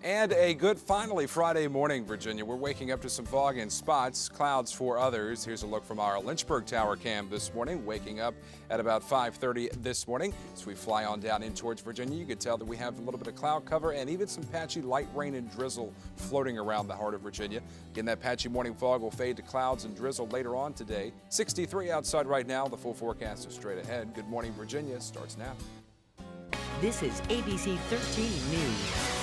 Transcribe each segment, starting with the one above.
And a good finally Friday morning, Virginia. We're waking up to some fog in spots, clouds for others. Here's a look from our Lynchburg tower cam this morning, waking up at about 5:30 this morning. As we fly on down in towards Virginia, you can tell that we have a little bit of cloud cover and even some patchy light rain and drizzle floating around the heart of Virginia. Again, that patchy morning fog will fade to clouds and drizzle later on today. 63 outside right now. The full forecast is straight ahead. Good morning, Virginia starts now. This is ABC 13 News.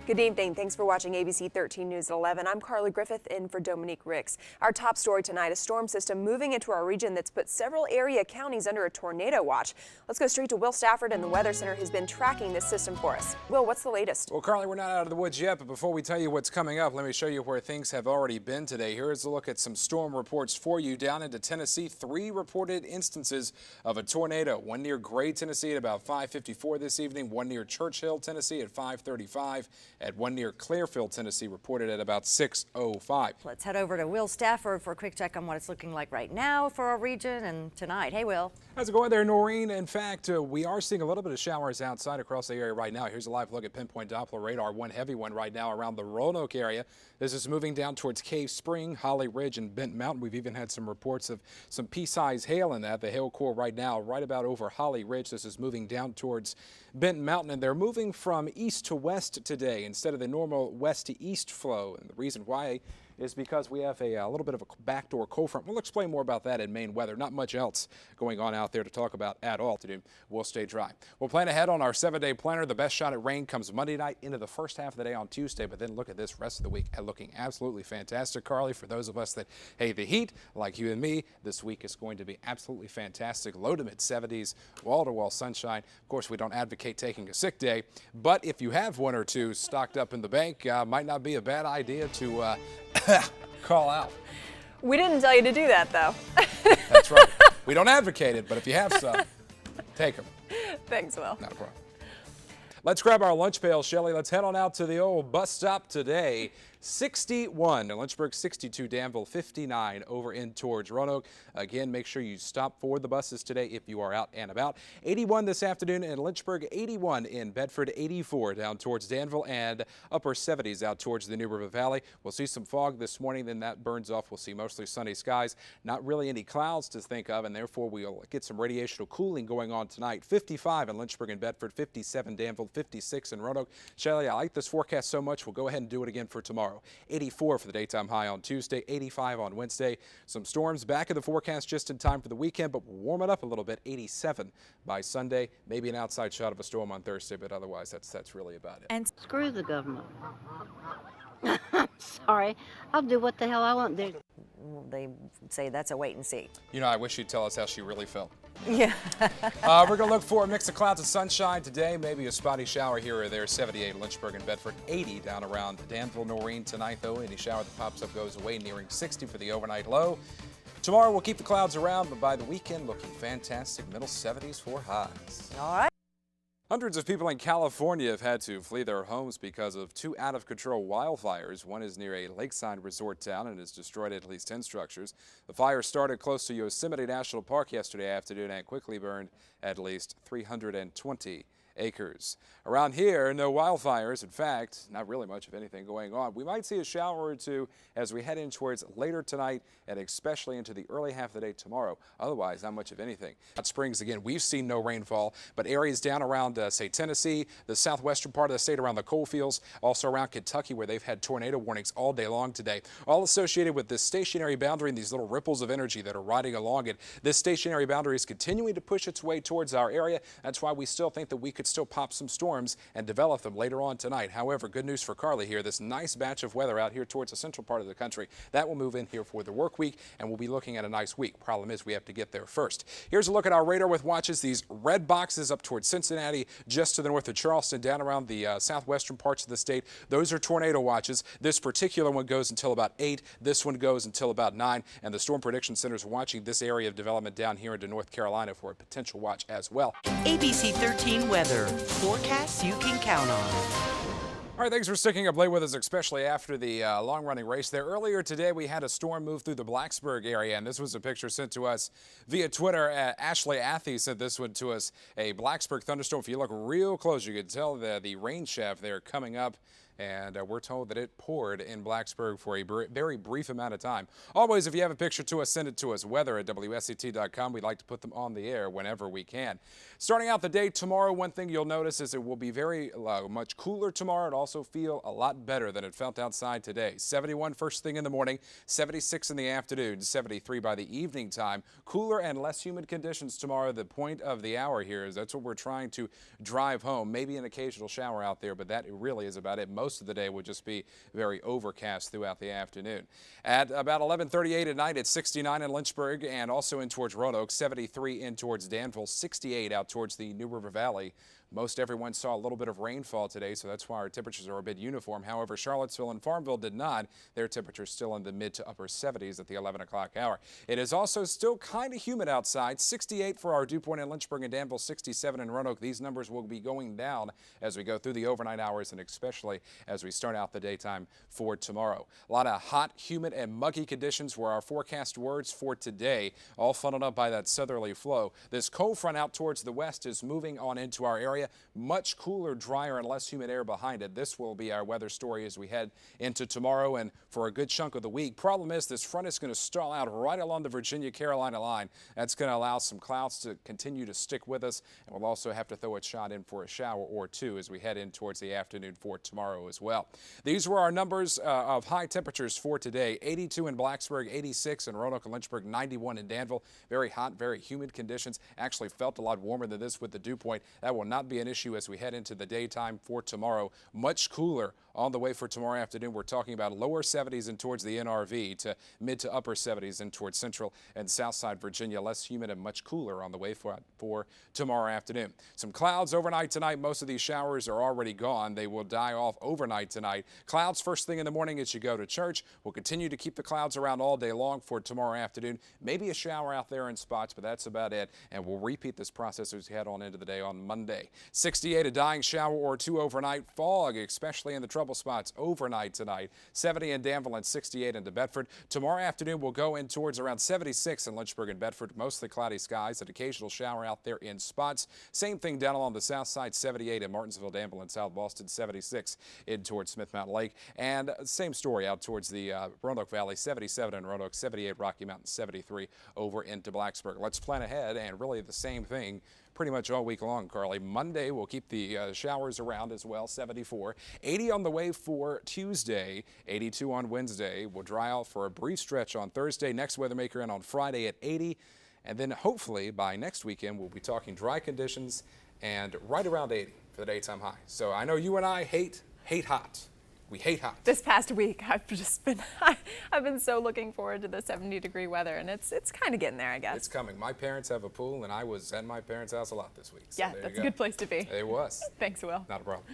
Good evening. Thanks for watching ABC 13 News at 11. I'm Carly Griffith in for Dominique Ricks. Our top story tonight, a storm system moving into our region that's put several area counties under a tornado watch. Let's go straight to Will Stafford in the Weather Center, who's been tracking this system for us. Will, what's the latest? Well, Carly, we're not out of the woods yet, but before we tell you what's coming up, let me show you where things have already been today. Here's a look at some storm reports for you. Down into Tennessee, 3 reported instances of a tornado. One near Gray, Tennessee at about 5:54 this evening, one near Churchill, Tennessee at 5:35, and one near Clearfield, Tennessee reported at about 6:05. Let's head over to Will Stafford for a quick check on what it's looking like right now for our region and tonight. Hey, Will. How's it going there, Noreen? In fact, we are seeing a little bit of showers outside across the area right now. Here's a live look at pinpoint Doppler radar. One heavy one right now around the Roanoke area. This is moving down towards Cave Spring, Holly Ridge, and Benton Mountain. We've even had some reports of some pea-sized hail in that. The hail core right now right about over Holly Ridge. This is moving down towards Benton Mountain, and they're moving from east to west today instead of the normal west to east flow. And the reason why is because we have a little bit of a backdoor cold front. We'll explain more about that in Maine weather. Not much else going on out there to talk about at all today. We'll stay dry. We'll plan ahead on our 7-day planner. The best shot at rain comes Monday night into the first half of the day on Tuesday, but then look at this rest of the week looking absolutely fantastic, Carly. For those of us that hate the heat, like you and me, this week is going to be absolutely fantastic. Low to mid 70s, wall-to-wall sunshine. Of course, we don't advocate taking a sick day, but if you have one or two stocked up in the bank, might not be a bad idea to call out. We didn't tell you to do that, though. That's right. We don't advocate it, but if you have some, take them. Thanks, Will. Not a problem. Let's grab our lunch pail, Shelley. Let's head on out to the old bus stop today. 61 in Lynchburg, 62 Danville, 59 over in towards Roanoke. Again, make sure you stop for the buses today if you are out and about. 81 this afternoon in Lynchburg, 81 in Bedford, 84 down towards Danville, and upper 70s out towards the New River Valley. We'll see some fog this morning, then that burns off. We'll see mostly sunny skies. Not really any clouds to think of, and therefore we'll get some radiational cooling going on tonight. 55 in Lynchburg and Bedford, 57 Danville, 56 in Roanoke. Shelley, I like this forecast so much, we'll go ahead and do it again for tomorrow. 84 for the daytime high on Tuesday, 85 on Wednesday. Some storms back in the forecast just in time for the weekend, but we'll warm it up a little bit. 87 by Sunday. Maybe an outside shot of a storm on Thursday, but otherwise that's really about it. And screw the government. Sorry, I'll do what the hell I want to do. They say that's a wait and see. You know, I wish you'd tell us how she really felt. Yeah. We're going to look for a mix of clouds and sunshine today. Maybe a spotty shower here or there. 78 Lynchburg and Bedford. 80 down around Danville, Noreen tonight, though. Any shower that pops up goes away, nearing 60 for the overnight low. Tomorrow we'll keep the clouds around, but by the weekend looking fantastic. Middle 70s for highs. All right. Hundreds of people in California have had to flee their homes because of 2 out-of-control wildfires. One is near a lakeside resort town and has destroyed at least 10 structures. The fire started close to Yosemite National Park yesterday afternoon and quickly burned at least 320 acres. Around here, no wildfires. In fact, not really much of anything going on. We might see a shower or two as we head in towards later tonight and especially into the early half of the day tomorrow. Otherwise, not much of anything. Hot Springs, again, we've seen no rainfall, but areas down around, say, Tennessee, the southwestern part of the state around the coal fields, also around Kentucky where they've had tornado warnings all day long today. All associated with this stationary boundary and these little ripples of energy that are riding along it. This stationary boundary is continuing to push its way towards our area. That's why we still think that we could still pop some storms and develop them later on tonight. However, good news for Carly here. This nice batch of weather out here towards the central part of the country, that will move in here for the work week, and we'll be looking at a nice week. Problem is we have to get there first. Here's a look at our radar with watches. These red boxes up towards Cincinnati, just to the north of Charleston, down around the southwestern parts of the state. Those are tornado watches. This particular one goes until about 8. This one goes until about 9. And the Storm Prediction Center is watching this area of development down here into North Carolina for a potential watch as well. ABC 13 weather. Forecasts you can count on. All right, thanks for sticking up late with us, especially after the long-running race there. Earlier today, we had a storm move through the Blacksburg area, and this was a picture sent to us via Twitter. Ashley Athy sent this one to us, a Blacksburg thunderstorm. If you look real close, you can tell the rain shaft there coming up. And we're told that it poured in Blacksburg for a very brief amount of time. Always, if you have a picture to us, send it to us. Weather at WSET.com. We'd like to put them on the air whenever we can. Starting out the day tomorrow, one thing you'll notice is it will be very much cooler tomorrow. It'll also feel a lot better than it felt outside today. 71 first thing in the morning, 76 in the afternoon, 73 by the evening time. Cooler and less humid conditions tomorrow. The point of the hour here is that's what we're trying to drive home. Maybe an occasional shower out there, but that really is about it. Most of the day would just be very overcast throughout the afternoon. At about 11:38 at night, it's 69 in Lynchburg and also in towards Roanoke, 73 in towards Danville, 68 out towards the New River Valley. Most everyone saw a little bit of rainfall today, so that's why our temperatures are a bit uniform. However, Charlottesville and Farmville did not. Their temperatures still in the mid to upper 70s at the 11 o'clock hour. It is also still kind of humid outside. 68 for our dew point in Lynchburg and Danville, 67 in Roanoke. These numbers will be going down as we go through the overnight hours and especially as we start out the daytime for tomorrow. A lot of hot, humid, and muggy conditions were our forecast words for today, all funneled up by that southerly flow. This cold front out towards the west is moving on into our area. Much cooler, drier, and less humid air behind it. This will be our weather story as we head into tomorrow and for a good chunk of the week. Problem is this front is going to stall out right along the Virginia-Carolina line. That's going to allow some clouds to continue to stick with us, and we'll also have to throw a shot in for a shower or two as we head in towards the afternoon for tomorrow as well. These were our numbers of high temperatures for today. 82 in Blacksburg, 86 in Roanoke and Lynchburg, 91 in Danville. Very hot, very humid conditions. Actually felt a lot warmer than this with the dew point. That will not be an issue as we head into the daytime for tomorrow. Much cooler on the way for tomorrow afternoon. We're talking about lower 70s and towards the NRV to mid to upper 70s and towards central and south side Virginia. Less humid and much cooler on the way for tomorrow afternoon. Some clouds overnight tonight. Most of these showers are already gone. They will die off overnight tonight. Clouds first thing in the morning as you go to church. We'll continue to keep the clouds around all day long for tomorrow afternoon. Maybe a shower out there in spots, but that's about it. And we'll repeat this process as we head on into the day on Monday. 68, a dying shower or two overnight. Fog, especially in the trouble spots overnight tonight. 70 in Danville and 68 into Bedford. Tomorrow afternoon we'll go in towards around 76 in Lynchburg and Bedford. Mostly cloudy skies. An occasional shower out there in spots. Same thing down along the south side. 78 in Martinsville, Danville, and South Boston. 76 in towards Smith Mountain Lake. And same story out towards the Roanoke Valley. 77 in Roanoke. 78 Rocky Mountain. 73 over into Blacksburg. Let's plan ahead and really the same thing pretty much all week long, Carly. Monday, we'll keep the showers around as well, 74. 80 on the way for Tuesday, 82 on Wednesday. We'll dry out for a brief stretch on Thursday. Next weather maker in on Friday at 80. And then hopefully by next weekend, we'll be talking dry conditions and right around 80 for the daytime high. So I know you and I hate hot. We hate hot. This past week, I've been so looking forward to the 70-degree weather, and it's kind of getting there, I guess. It's coming. My parents have a pool, and I was at my parents' house a lot this week. So yeah, that's a good place to be. It was. Thanks, Will. Not a problem.